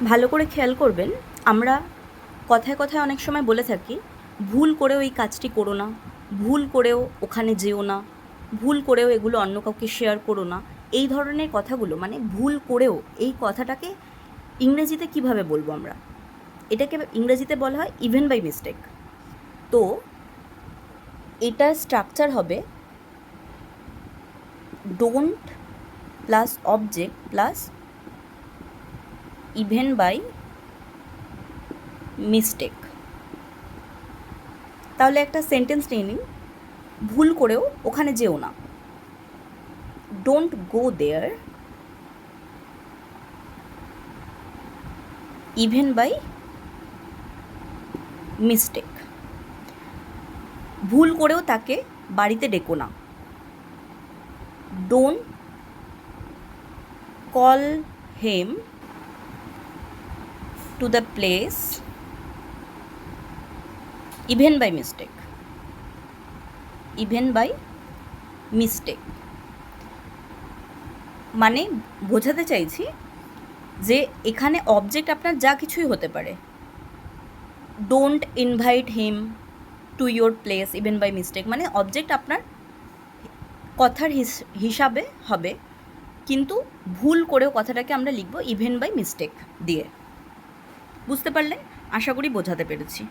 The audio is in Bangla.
ভালো করে খেয়াল করবেন, আমরা কথায় কথায় অনেক সময় বলে থাকি, ভুল করেও এই কাজটি করো না, ভুল করেও ওখানে যেও না, ভুল করেও এগুলো অন্য কাউকে শেয়ার করো না। এই ধরনের কথাগুলো, মানে ভুল করেও, এই কথাটাকে ইংরেজিতে কিভাবে বলবো আমরা? এটাকে ইংরেজিতে বলা হয় ইভেন বাই মিস্টেক। তো এটার স্ট্রাকচার হবে don't plus object plus even by mistake. তাহলে একটা সেন্টেন্স নিয়ে নিন, ভুল করেও ওখানে যেও না, don't go there even by mistake. ভুল করেও তাকে বাড়িতে ডেকো না, don't call him to the place even by mistake. Even by mistake মানে বোঝাতে চাইছি যে এখানে অবজেক্ট আপনার যা কিছুই হতে পারে। Don't invite him to your place even by mistake মানে অবজেক্ট আপনার কথার হিসাবে হবে, কিন্তু ভুল করেও কথাটাকে আমরা লিখব ইভেন বাই মিস্টেক দিয়ে। বুঝতে পারলেন? আশা করি বোঝাতে পেরেছি।